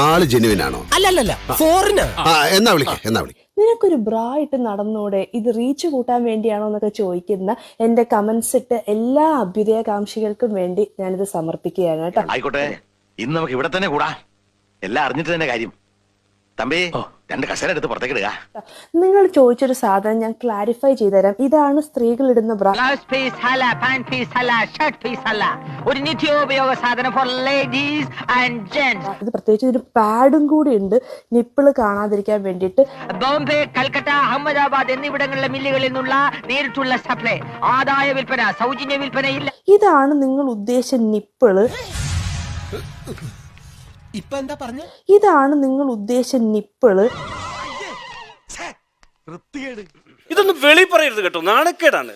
ആള് ജെനുവിൻ ആണോ? അല്ലല്ല ഫോറിനാ. എന്നാ വിളിക്ക. നിനക്കൊരു ബ്രാ ഇട്ട് നടന്നൂടെ, ഇത് റീച്ച് കൂട്ടാൻ വേണ്ടിയാണോ എന്നൊക്കെ ചോദിക്കുന്ന എന്റെ കമന്റ്സ് ഇട്ട് എല്ലാ അഭ്യുദയകാംക്ഷികൾക്കും വേണ്ടി ഞാനിത് സമർപ്പിക്കുകയാണ് കേട്ടോ. ആയിക്കോട്ടെ, ഇന്ന് നമുക്ക് ഇവിടെ തന്നെ കൂടാ. എല്ലാം അറിഞ്ഞിട്ട് തന്നെ കാര്യം. തമ്പി, 2 കസേര എടുത്ത് പുറത്തേക്ക് ഇടുക. നിങ്ങൾ ചോദിച്ചൊരു സാധനം ഞാൻ ക്ലാരിഫൈ ചെയ്തുതരാം. ഇതാണ് സ്ത്രീകൾ ഇടുന്ന ബ്രാ. ഒരു നിത്യോപയോഗ സാധനം ഫോർ ലേഡീസ് ആൻഡ് ജെന്റ്സ്. ഇത് പ്രത്യേകിച്ച് ഒരു പാഡും കൂടി ഉണ്ട് നിപ്പിള് കാണാതിരിക്കാൻ വേണ്ടിയിട്ട്. ബോംബെ, കൽക്കട്ട, അഹമ്മദാബാദ് എന്നിവിടങ്ങളിലെ മില്ലുകളിൽ നിന്നുള്ള നേരിട്ടുള്ള സപ്ലൈ, ആദായ വിൽപ്പന, സൗജന്യ വിൽപ്പന ഇല്ല. ഇതാണ് നിങ്ങൾ ഉദ്ദേശിച്ച നിപ്പിള്. ഇപ്പൊ എന്താ പറഞ്ഞ? ഇതാണ് നിങ്ങൾ ഉദ്ദേശിച്ച നിപ്പിള്. ഇതൊന്നും വെളി പറയരുത് കേട്ടോ, നാണക്കേടാണ്.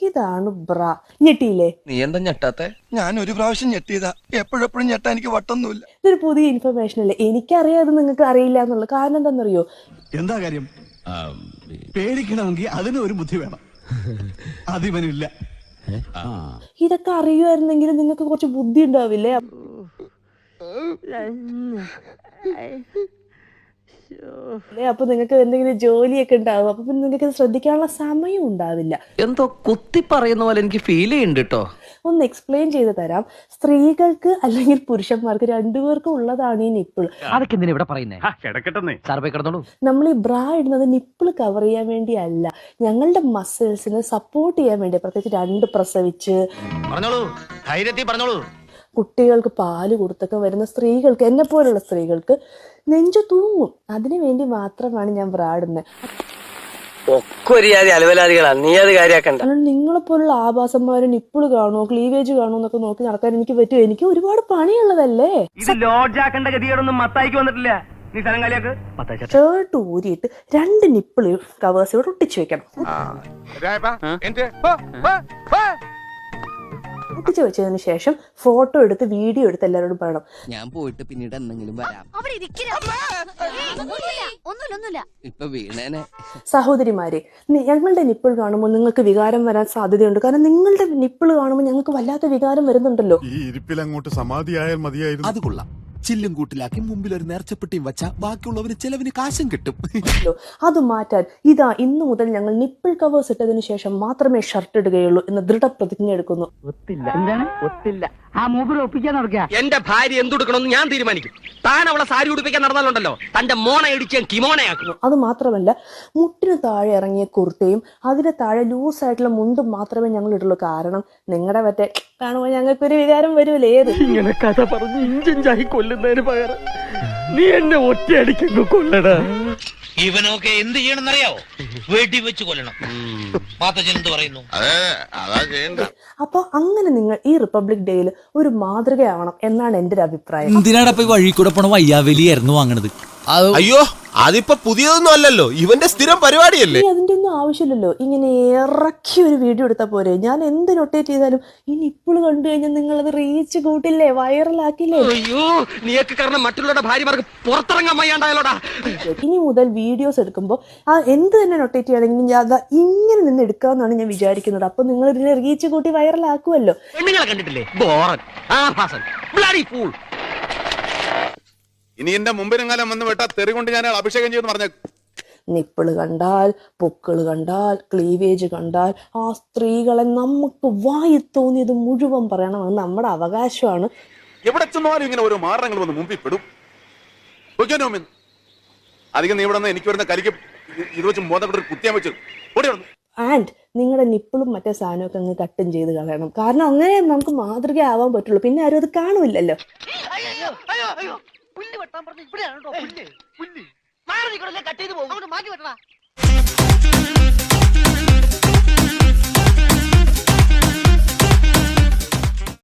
ഇതാണ് ബ്രാ. ഞെട്ടിയില്ലേ? നീ എന്താ ഞെട്ടാത്തെ? ഞാൻ ഒരു പ്രാവശ്യം ഞെട്ടിയതാ, എപ്പോഴെപ്പോഴും ഞെട്ടാ എനിക്ക് വട്ടൊന്നുമില്ല. ഇതൊരു പുതിയ ഇൻഫർമേഷൻ അല്ലേ? എനിക്കറിയാം, അത് നിങ്ങൾക്ക് അറിയില്ല എന്നുള്ളത്. കാരണം എന്താണെന്നറിയോ? എന്താ കാര്യം? പേടിക്കണമെങ്കിൽ അതിന് ഒരു ബുദ്ധി വേണം, അതിവനില്ല. ഇതൊക്കെ അറിയുമായിരുന്നെങ്കിൽ നിങ്ങൾക്ക് കുറച്ച് ബുദ്ധി ഉണ്ടാവില്ലേ? അപ്പൊ നിങ്ങൾക്ക് എന്തെങ്കിലും ജോലിയൊക്കെ ഉണ്ടാവും. അപ്പൊ പിന്നെ നിങ്ങൾക്ക് ശ്രദ്ധിക്കാനുള്ള സമയം ഉണ്ടാവില്ല. എന്തോ കുത്തി പറയുന്ന പോലെ എനിക്ക് ഫീൽ ചെയ്യുന്നുണ്ട് കേട്ടോ. ഒന്ന് എക്സ്പ്ലെയിൻ ചെയ്ത് തരാം. സ്ത്രീകൾക്ക് അല്ലെങ്കിൽ പുരുഷന്മാർക്ക് രണ്ടുപേർക്കും ഉള്ളതാണ് ഈ നിപ്പിൾ. അതൊക്കെ എന്തിനാ ഇവിടെ പറയുന്നേ? നമ്മൾ ഈ ബ്രാ ഇടുന്നത് നിപ്പിൾ കവർ ചെയ്യാൻ വേണ്ടി അല്ല, ഞങ്ങളുടെ മസിൽസിനെ സപ്പോർട്ട് ചെയ്യാൻ വേണ്ടി. പ്രത്യേകിച്ച് 2 പ്രസവിച്ച് കുട്ടികൾക്ക് പാല് കൊടുത്തൊക്കെ വരുന്ന സ്ത്രീകൾക്ക്, എന്നെ പോലുള്ള സ്ത്രീകൾക്ക് നെഞ്ചു തൂങ്ങും. അതിനു വേണ്ടി മാത്രമാണ് ഞാൻ ബ്രാ ഇടുന്നത്. നിങ്ങളെ പോലുള്ള ആഭാസന്മാര് നിപ്പിള് കാണുമോ, ക്ലീവേജ് കാണുമോ എന്നൊക്കെ നോക്കി നടക്കാൻ എനിക്ക് പറ്റുമോ? എനിക്ക് ഒരുപാട് പണിയുള്ളതല്ലേ. ഷർട്ട് ഊരിയിട്ട് 2 നിപ്പിള് കവേഴ്സ് ഇവിടെ ഒട്ടിച്ചു വെക്കണം. ഒട്ടിച്ചു വെച്ചതിന് ശേഷം ഫോട്ടോ എടുത്ത് വീഡിയോ എടുത്ത് എല്ലാവരോടും പറയണം, ഞാൻ പോയിട്ട് പിന്നീട് എന്തെങ്കിലും വരാം. ഇപ്പൊ വീണേനെ. സഹോദരിമാരെ, ഞങ്ങളുടെ നിപ്പിൾ കാണുമ്പോൾ നിങ്ങൾക്ക് വികാരം വരാൻ സാധ്യതയുണ്ട്. കാരണം നിങ്ങളുടെ നിപ്പിൾ കാണുമ്പോൾ ഞങ്ങൾക്ക് വല്ലാത്ത വികാരം വരുന്നുണ്ടല്ലോ. ഈ ഇരിപ്പിൽ അങ്ങോട്ട് സമാധിയായാൽ മതിയായിരുന്നു. അത് കൊള്ളാം. ചില്ലും കൂട്ടിലാക്കി മുമ്പിൽ ഒരു നേർച്ചപ്പെട്ടിയും വെച്ചാ ബാക്കിയുള്ളവന് ചെലവിന് കാശും കിട്ടും. അത് മാറ്റാൻ ഇതാ ഇന്നു മുതൽ ഞങ്ങൾ നിപ്പിൾ കവേഴ്സ് ഇട്ടതിന് ശേഷം മാത്രമേ ഷർട്ട് ഇടുകയുള്ളൂ എന്ന് ദൃഢപ്രതിജ്ഞ എടുക്കുന്നു. എന്റെ ഭാര്യ എന്തുടുക്കണമെന്ന് ഞാൻ തീരുമാനിക്കും. താൻ അവളെ സാരി ഉടുപ്പിക്കാൻ നടന്നാലുണ്ടല്ലോ, തന്റെ മോണ ഇടിച്ച് കിമോണയാക്കുന്നു. അത് മാത്രമല്ല, മുട്ടിന് താഴെ ഇറങ്ങിയ കുർത്തയും അതിന് താഴെ ലൂസായിട്ടുള്ള മുണ്ടും മാത്രമേ ഞങ്ങൾ ഇടുള്ളൂ. കാരണം നിങ്ങളുടെ മറ്റേ കാണുമ്പോൾ ഞങ്ങൾക്കൊരു വികാരം വരുമല്ലേ. ഏത് ഇങ്ങനെ കഥ പറഞ്ഞ് ഇഞ്ചിഞ്ചായി കൊല്ലുന്നതിന് പകരം നീ എന്നെ ഒറ്റയടിക്കങ്ങ് കൊല്ലടാ. ഇവനൊക്കെ എന്ത് ചെയ്യണമെന്നറിയാവോ? വെടി വെച്ച് കൊല്ലണം. എന്ത് പറയുന്നു? അപ്പൊ അങ്ങനെ നിങ്ങൾ ഈ റിപ്പബ്ലിക് ഡേയിൽ ഒരു മാതൃകയാവണം എന്നാണ് എന്റെ ഒരു അഭിപ്രായം. എന്തിനാണ് വഴി കൂടെ പോണ വയ്യാവലിയായിരുന്നു വാങ്ങണത്? അയ്യോ, അതിപ്പോ പുതിയതൊന്നും അല്ലല്ലോ, ഇവന്റെ സ്ഥിരം പരിപാടിയല്ലേ. അതിന്റെ ഒന്നും ആവശ്യമില്ലല്ലോ. ഇങ്ങനെ ഇറക്കി ഒരു വീഡിയോ എടുത്താൽ പോരെ. ഞാൻ എന്ത് നൊട്ടേറ്റ് ചെയ്താലും ഇനി ഇപ്പോൾ കണ്ടു കഴിഞ്ഞാൽ നിങ്ങൾ അത് റീച്ച് കൂട്ടില്ലേ, വൈറലാക്കില്ലേ. അയ്യോ, നീയൊക്കെ കാരണം മറ്റുള്ളവരുടെ ഭാര്യമാർക്ക് പുറത്തിറങ്ങാൻ വയ്യാണ്ടായാലോടാ. ഇനി മുതൽ വീഡിയോസ് എടുക്കുമ്പോൾ ആ എന്ത് തന്നെ നൊട്ടേറ്റ് ചെയ്യണമെങ്കിലും ഞാൻ അതാ ഇങ്ങനെ നിന്ന് എടുക്കാമെന്നാണ് ഞാൻ വിചാരിക്കുന്നത്. അപ്പൊ നിങ്ങൾ ഇതിനെ റീച്ച് കൂട്ടി വൈറലാക്കുമല്ലോ. പെണ്ണുങ്ങളെ കണ്ടിട്ടില്ലേ? ബോറൻ, ആഭാസൻ, ബ്ലഡി ഫൂൾ. ഇനി എന്റെ മുമ്പിനെങ്ങാലും വന്ന് വിട്ടാ തെറി കൊണ്ട് ഞാൻ അഭിഷേകം ചെയ്യുമെന്ന് പറഞ്ഞു. നിപ്പിള് കണ്ടാൽ, പൊക്കിള് കണ്ടാൽ, ക്ലീവേജ് കണ്ടാൽ ആ സ്ത്രീകളെ നമുക്ക് വായി തോന്നിയത് മുഴുവൻ പറയണമെന്ന് നമ്മുടെ അവകാശമാണ്. എവിടെ ചെന്നാലും ഇങ്ങനെ ഓരോ മാറങ്ങൾ വന്ന് മുമ്പിൽ പെടും. അധികം നീ ഇവിടെ നിന്ന് എനിക്ക് വരുന്ന കലിക്ക് ഇത് വെച്ച് മോദപ്പെട്ടൊരു കുത്തിയാൻ വെച്ചു. ആൻഡ് നിങ്ങളുടെ നിപ്പിളും മറ്റേ സാധനമൊക്കെ അങ്ങ് കട്ടും ചെയ്ത് കളയണം. കാരണം അങ്ങനെ നമുക്ക് മാതൃകയാവാൻ പറ്റുള്ളൂ. പിന്നെ ആരും അത് കാണുമില്ലല്ലോ. പുല്ല് വെട്ടാൻ പറഞ്ഞു ഇവിടെയാണോ പുല്ല്? പുല്ല് മാറി കട്ട് ചെയ്ത് പോകും. മാറ്റി വെട്ടണം.